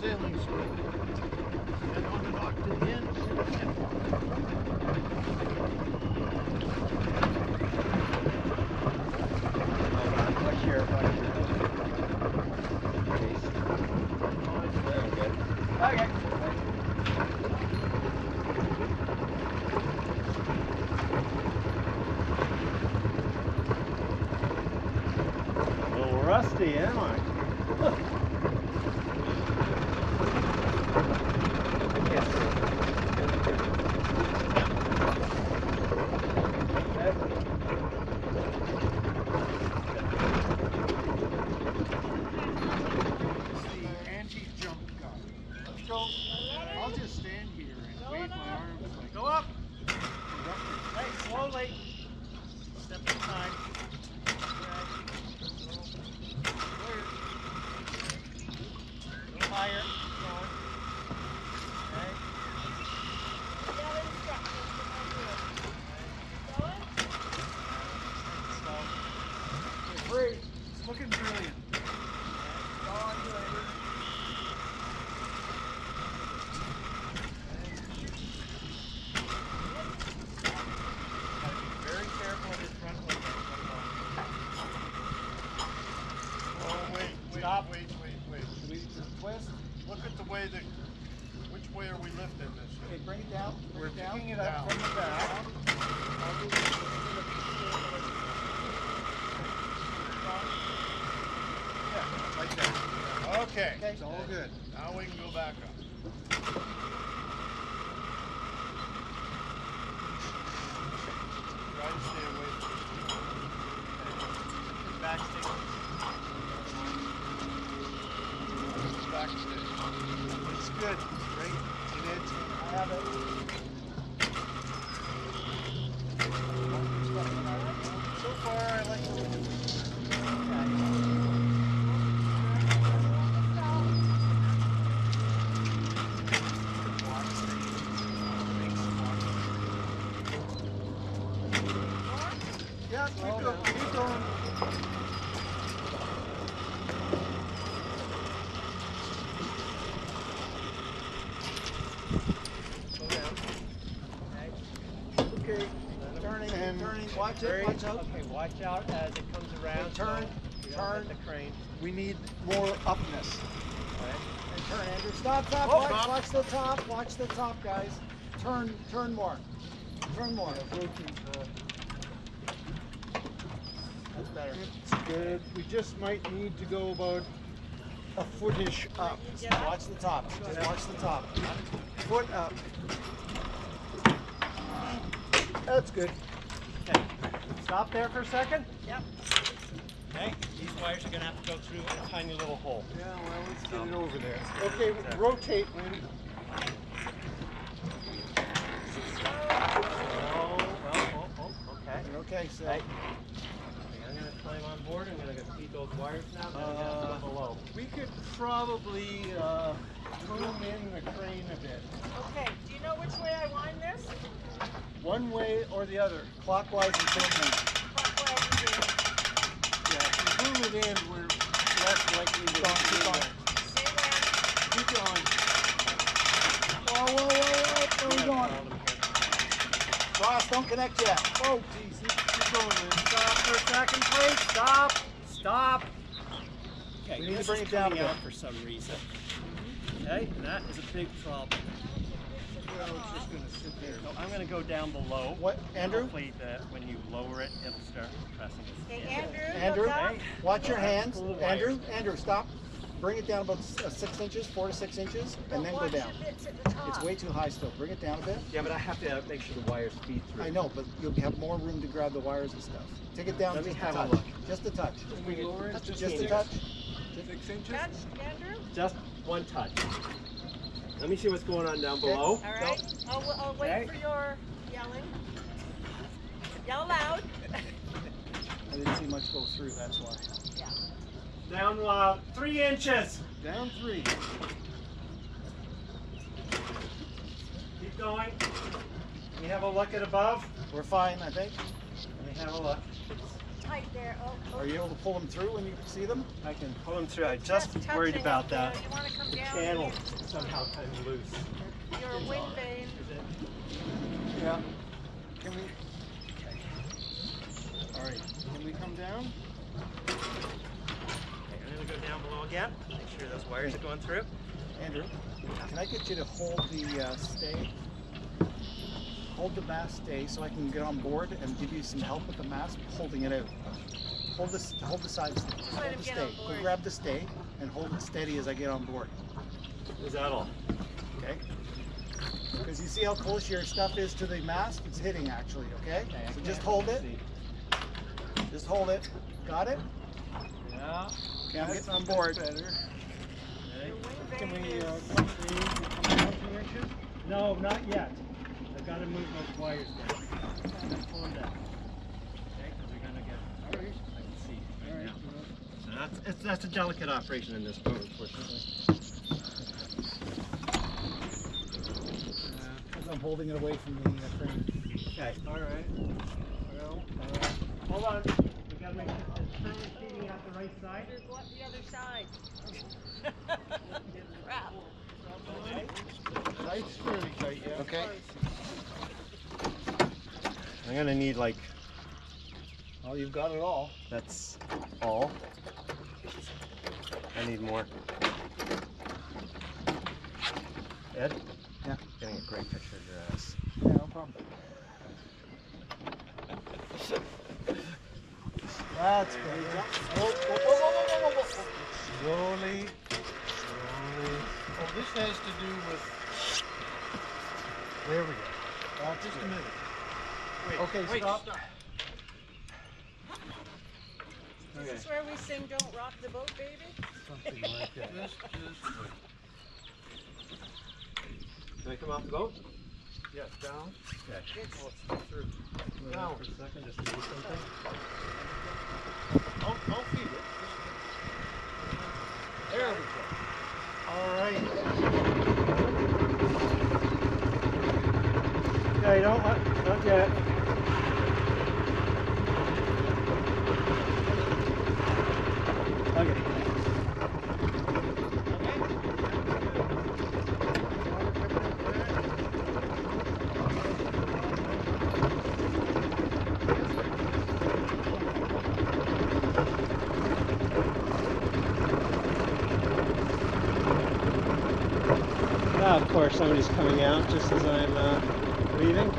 sailing speed. And on the dock to the end. Watch your case. Okay. A little rusty, am I? I'll just stand here and wave my arms like, go up! Hey, slowly. Step aside. A little higher. Okay. You're free. It's looking brilliant. Go on, later. Wait. We twist. Look at the way which way are we lifting this? Okay, bring it down. We're picking it up from the back. Yeah, like that. Okay. It's all good. Now we can go back up. Try to stay away from it. Backstick. Backstick. It's good. Great. And it's, I have it. so far I like it. Yeah, keep going. Keep going. Okay, turning, watch it, watch out. Okay, watch out as it comes around. Okay, turn, so you don't turn. hit the crane. We need more upness. Okay. And turn, Andrew. Stop. Watch the top. Watch the top, guys. Turn more. Turn more. That's better. It's good. We just might need to go about a footish up. Watch the top. Just watch the top. Foot up. That's good. Okay. Stop there for a second. Yep. Okay. These wires are going to have to go through a tiny little hole. Yeah, well, let's get it over there. Okay, rotate, Lynne. Okay. Okay, so. Hey. I'm going to climb on board. I'm going to feed those wires now. Then I'm going to go below. We could probably boom in the crane a bit. Okay, do you know which way I wind this? One way or the other. Clockwise and tilting. Clockwise and do. Yeah, if we boom it in, we're less likely to Keep on. Stay there. Keep going. Whoa. Where are we going? Ross, don't connect yet. Oh, geez. Keep going, Lynne. Stop for a second, please. Stop. Okay, We need to this bring is it down a coming bit. out for some reason. Okay, and that is a big problem. Well, it's just going to sit there. So I'm going to go down below. What, Andrew? Hopefully when you lower it, it'll start pressing it. Okay, Andrew, look up. watch your hands. Pull the wires. Andrew, stop. Bring it down about 6 inches, 4 to 6 inches, and then go Watch down. your bits at the top. It's way too high still. Bring it down a bit. Yeah, but I have to make sure the wires feed through. I know, but you'll have more room to grab the wires and stuff. Take it down Let me just a have a touch. look. Just a touch. Can we lower it Just just a touch. 6 inches? Touch, Andrew. Just one touch. Let me see what's going on down Okay. below. All right. I'll wait Okay. for your yelling. Yell loud. I didn't see much go through, that's why. Yeah. Down 3 inches. Down 3. Keep going. Let me have a look at above. We're fine, I think. Let me have a look. tight there. Oh, Are you able to pull them through when you see them? I can pull them through. I'm just touching worried up about there. that You want to come down? channel somehow kind of loose. Your wind vane. Yeah. Can we? All right. Can we come down? Okay, I'm going to go down below again. Make sure those wires are going through. Andrew, can I get you to hold the stay? Hold the mast stay so I can get on board and give you some help with the mast holding it out. Hold the side stay. let Hold him the get stay. on Go board. grab the stay and hold it steady as I get on board. Is that all? Okay? Because you see how close your stuff is to the mast? It's hitting actually, okay? So just hold it. Just hold it. Got it? Yeah. Okay, I'm getting on board. Your wind Can vane we is... come down 2 inches? No, not yet. I've got to move those wires down. Pull them down. Okay, because we're going to get... All right. I can see All right right. now. So that's a delicate operation in this boat, unfortunately. Because I'm holding it away from the frame. Okay. All right. Well, Hold on. We got to make sure the turn is feeding out the right side. There's what the other side. Crap. Light's fairly tight, yeah. Okay. I'm going to need like... Well, you've got it all. That's all. I need more. Ed? Yeah. Getting a great picture of your ass. Yeah, no problem. That's good. Slowly. Oh, this has to do with. There we go. Just a minute. Wait. Okay, wait, stop. Is this where we sing Don't Rock the Boat, Baby? Something like that. Can I come off the boat? Yeah, down. Okay. It's, Through. Now for a second, just to do something. I'll feed it. There we go. All right. Okay, not yet. Okay. Now, of course, somebody's coming out just as I'm leaving.